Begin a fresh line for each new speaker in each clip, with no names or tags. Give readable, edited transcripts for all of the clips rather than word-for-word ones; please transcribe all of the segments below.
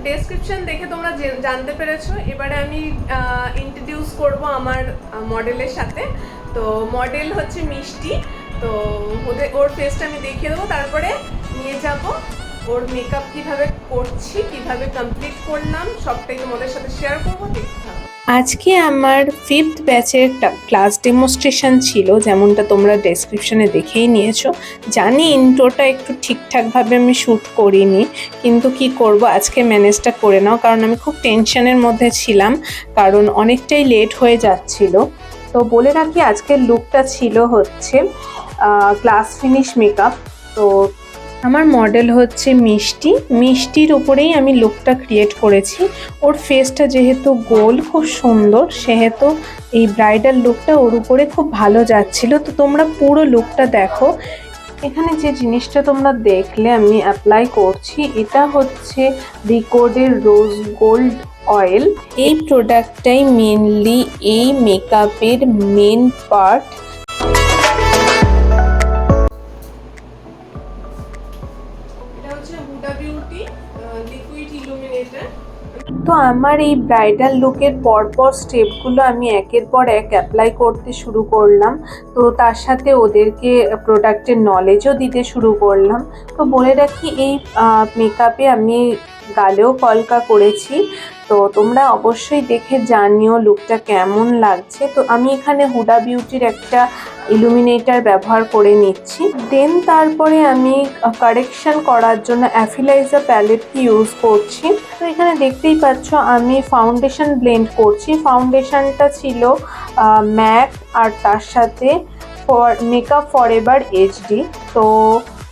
Description দেখে তোমরা জানতে পেরেছো। এবারে আমি ইন্ট্রোডিউস করব আমার মডেলের সাথে। তো মডেল হচ্ছে মিষ্টি। তো ওর ফেসটা আমি দেখিয়ে দেবো, তারপরে নিয়ে যাব ওর মেকআপ কিভাবে করছি, কিভাবে কমপ্লিট করলাম, সবটাই তোমাদের সাথে শেয়ার করবো, দেখতে থাকো।
আজকে আমার 5th ব্যাচের ক্লাস ডেমনস্ট্রেশন ছিল, যেমনটা তোমরা ডেসক্রিপশনে দেখেই নিয়েছো। জানি ইন্ট্রোটা একটু ঠিকঠাকভাবে আমি শ্যুট করিনি, কিন্তু কি করব, আজকে ম্যানেজটা করে নাও, কারণ আমি খুব টেনশনের মধ্যে ছিলাম, কারণ অনেকটাই লেট হয়ে যাচ্ছিল। তো বলে রাখি, আজকের লুকটা ছিল হচ্ছে ক্লাস ফিনিশ মেকআপ। তো আমার মডেল হচ্ছে মিষ্টি। মিষ্টির উপরেই আমি লুকটা ক্রিয়েট করেছি। ওর ফেসটা যেহেতু গোল, খুব সুন্দর, সেহেতু এই ব্রাইডাল লুকটা ওর উপরে খুব ভালো যাচ্ছিল। তো তোমরা পুরো লুকটা দেখো। এখানে যে জিনিসটা তোমরা দেখলে আমি অ্যাপ্লাই করছি, এটা হচ্ছে রিকোডের রোজ গোল্ড অয়েল। এই প্রোডাক্টটাই মেনলি এই মেকআপের মেন পার্ট। তো আমার এই ব্রাইডাল লুকের পরপর স্টেপগুলো আমি একের পর এক অ্যাপ্লাই করতে শুরু করলাম। তো তার সাথে ওদেরকে প্রোডাক্টের নলেজও দিতে শুরু করলাম। তো বলে রাখি, এই মেকআপে আমি গালেও কলকা করেছি। তো তোমরা অবশ্যই দেখে জানিও লুকটা কেমন লাগছে। তো আমি এখানে হুডা বিউটির একটা ইলুমিনেটর ব্যবহার করে নিচ্ছি। দেন তারপরে আমি কারেকশন করার জন্য অ্যাফিলাইজার প্যালেটটি ইউজ করছি। তো এখানে দেখতেই পাচ্ছ আমি ফাউন্ডেশন ব্লেন্ড করছি। ফাউন্ডেশনটা ছিল ম্যাক, আর তার সাথে মেকআপ ফরএভার এইচডি। তো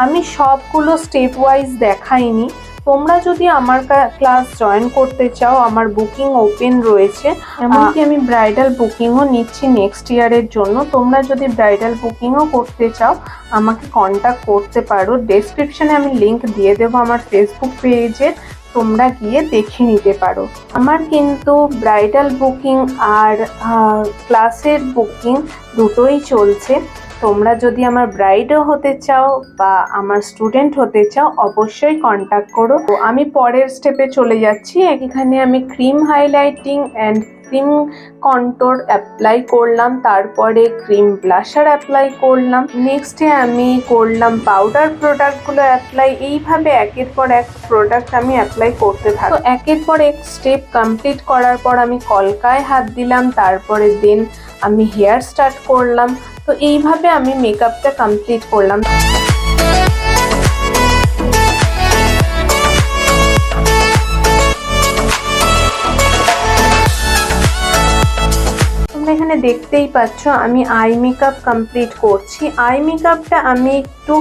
আমি সবগুলো স্টেপ ওয়াইজ দেখাইনি। তোমরা যদি আমার ক্লাস জয়েন করতে চাও, আমার বুকিং ওপেন রয়েছে। এমনকি আমি ব্রাইডাল বুকিংও নিচ্ছি নেক্সট ইয়ারের জন্য। তোমরা যদি ব্রাইডাল বুকিংও করতে চাও, আমাকে কন্ট্যাক্ট করতে পারো। ডেসক্রিপশনে আমি লিংক দিয়ে দেবো আমার ফেসবুক পেজের, তোমরা গিয়ে দেখে নিতে পারো। আমার কিন্তু ব্রাইডাল বুকিং আর ক্লাসের বুকিং দুটোই চলছে। তোমরা যদি আমার ব্রাইডও হতে চাও বা আমার স্টুডেন্ট হতে চাও, অবশ্যই কন্ট্যাক্ট করো। তো আমি পরের স্টেপে চলে যাচ্ছি। এখানে আমি cream highlighting and cream contour apply করলাম, তারপরে ক্রিম ব্লাশার অ্যাপ্লাই করলাম, নেক্সটে আমি করলাম পাউডার প্রোডাক্টগুলো অ্যাপ্লাই। এইভাবে একের পর এক প্রোডাক্ট আমি অ্যাপ্লাই করতে থাকি। তো একের পর এক স্টেপ কমপ্লিট করার পর আমি কলকায় হাত দিলাম, তারপরে দেন আমি হেয়ার স্টার্ট করলাম। তো এইভাবে আমি মেকআপটা কমপ্লিট করলাম। তোমরা এখানে দেখতেই পাচ্ছ আমি আই মেকআপ কমপ্লিট করছি। আই মেকআপটা আমি একটু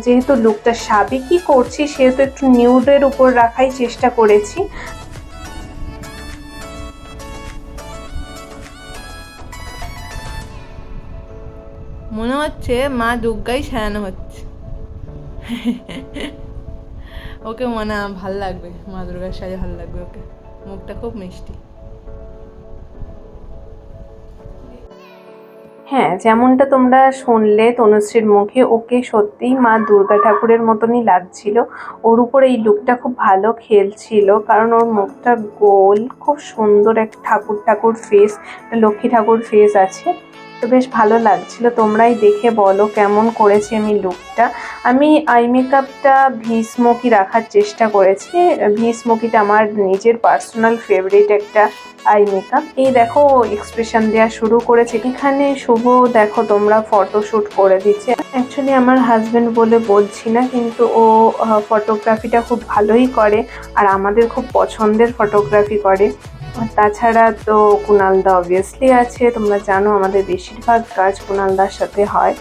যেহেতু লুকটা সাবেকি করছি, সেহেতু একটু নিউডের উপর রাখাই চেষ্টা করেছি।
মনে হচ্ছে মা দুর্গাই সাজানো হচ্ছে। ওকে মনে ভাল লাগবে, মা দুর্গার সাজে ভাল লাগবে ওকে। মুখটা খুব মিষ্টি।
হ্যাঁ, যেমনটা তোমরা শুনলে তনুশ্রীর মুখে, ওকে সত্যিই মা দুর্গা ঠাকুরের মতনই লাগছিল। ওর উপর এই লুকটা খুব ভালো খেলছিল, কারণ ওর মুখটা গোল, খুব সুন্দর এক ঠাকুর ফেস, লক্ষ্মী ঠাকুর ফেস আছে। তো বেশ ভালো লাগছিল। তোমরাই দেখে বলো কেমন করেছি আমি লুকটা। আমি আই মেকআপটা ভি স্মোকি রাখার চেষ্টা করেছি। ভি স্মোকিটা আমার নিজের পার্সোনাল ফেভারিট একটা আই মেকআপ। এই দেখো এক্সপ্রেশন দেওয়া শুরু করেছে। এখানে শুভ দেখো তোমরা ফটোশ্যুট করে দিচ্ছে। অ্যাকচুয়ালি আমার হাজবেন্ড বলে বলছি না, কিন্তু ও ফটোগ্রাফিটা খুব ভালোই করে, আর আমাদের খুব পছন্দের ফটোগ্রাফি করে। তাছাড়া তো কুণালদা অবভিয়াসলি আছে, তোমরা জানো আমাদের বেশিরভাগ কাজ কুণালদার সাথে হয়।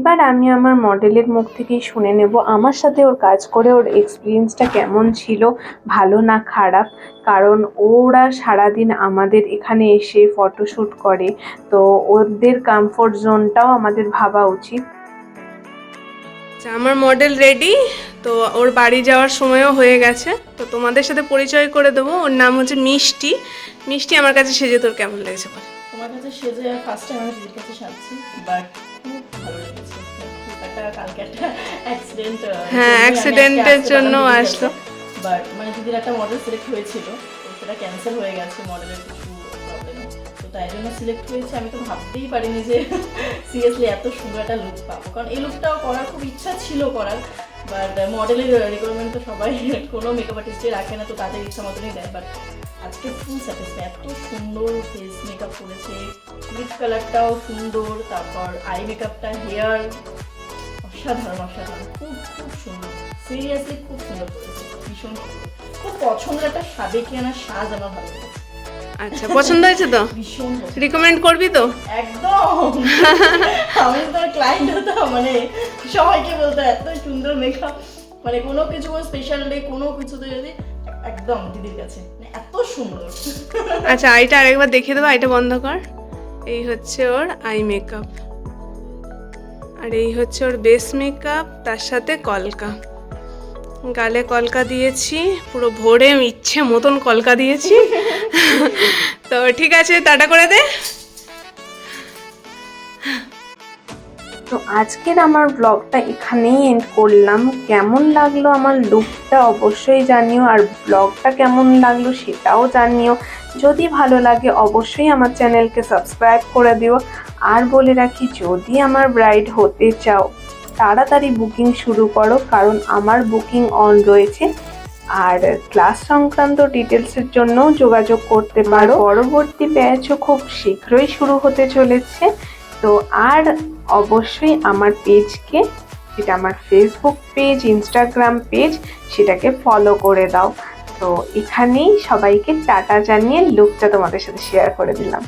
এবার আমি আমার মডেলের মুখ থেকেই শুনে নেব আমার সাথে ওর কাজ করে ওর এক্সপিরিয়েন্সটা কেমন ছিল, ভালো না খারাপ। কারণ ওরা সারাদিন আমাদের এখানে এসে ফটোশ্যুট করে, তো ওদের কমফোর্ট জোনটাও আমাদের ভাবা উচিত।
আচ্ছা, আমার মডেল রেডি, তো ওর বাড়ি যাওয়ার সময়ও হয়ে গেছে। তো তোমাদের সাথে পরিচয় করে দেবো। ওর নাম হচ্ছে মিষ্টি। মিষ্টি, আমার কাছে সেজে তোর কেমন লেগেছে বল?
তোমার কাছে সেজে ফার্স্ট টাইম আমি দিদির কাছে সাজছি, বাট খুব ভালো লেগেছে। খুব কালকে একটা অ্যাক্সিডেন্ট,
হ্যাঁ, অ্যাক্সিডেন্টের জন্য আসলো।
বাট মানে দিদির একটা মডেল সিলেক্ট হয়েছিল, তো সেটা ক্যান্সেল হয়ে গেছে মডেলের কিছু প্রবলেমে, তো তাই জন্য সিলেক্ট হয়েছে। আমি তো ভাবতেই পারিনি যে সিরিয়াসলি এত সুন্দর একটা লুক পাবো, কারণ এই লুকটাও করার খুব ইচ্ছা ছিল করার, বাট মডেলের রিকোয়ারমেন্ট তো সবাই কোনো মেকআপ আর্টিস্টে রাখে না, তো তাদের ইচ্ছা মতনই দেয়। বাট আজকে ফুল স্যাটিসফাই, এত সুন্দর ফেস মেকআপ করেছে, লিপ কালারটাও সুন্দর, তারপর আই মেকআপটা, হেয়ার অসাধারণ অসাধারণ, খুব খুব সুন্দর, সিরিয়াসলি খুব সুন্দর করেছে, ভীষণ সুন্দর, খুব পছন্দের একটা সাবেকিয়ানা সাজ আমার ভালো লেগেছে।
আচ্ছা, পছন্দ হয়েছে তো?
ভীষণ
রিকমেন্ড করবি তো?
একদম। আমি তো ক্লায়েন্ট হতাম, মানে সবাইকে বলতো এত সুন্দর মেকআপ, মানে কোনো কিছু স্পেশাল ডে কোনো কিছুতে যদি একদম দিদির কাছে, মানে এত সুন্দর।
আচ্ছা, আইটা আরেকবার দেখিয়ে দেবো, আইটা বন্ধ কর। এই হচ্ছে ওর আই মেকআপ, আর এই হচ্ছে ওর বেস মেকআপ, তার সাথে কলকা, গালে কলকা দিয়েছি, পুরো ভোরে ইচ্ছে মতন কলকা দিয়েছি। তো ঠিক আছে, টাটা করে দে।
তো আজকের আমার ব্লগটা এখানেই এন্ড করলাম। কেমন লাগলো আমার লুকটা অবশ্যই জানিও, আর ব্লগটা কেমন লাগলো সেটাও জানিও। যদি ভালো লাগে অবশ্যই আমার চ্যানেলকে সাবস্ক্রাইব করে দিও। আর বলে রাখি, যদি আমার ব্রাইড হতে চাও তাড়াতাড়ি বুকিং শুরু করো, কারণ আমার বুকিং অন রয়েছে। আর ক্লাস সংক্রান্ত ডিটেলসের জন্যও যোগাযোগ করতে পারো। পরবর্তী ব্যাচও খুব শীঘ্রই শুরু হতে চলেছে। তো আর অবশ্যই আমার পেজকে, যেটা আমার ফেসবুক পেজ, ইনস্টাগ্রাম পেজ, সেটাকে ফলো করে দাও। তো এখানেই সবাইকে টাটা জানিয়ে লুকটা তোমাদের সাথে শেয়ার করে দিলাম।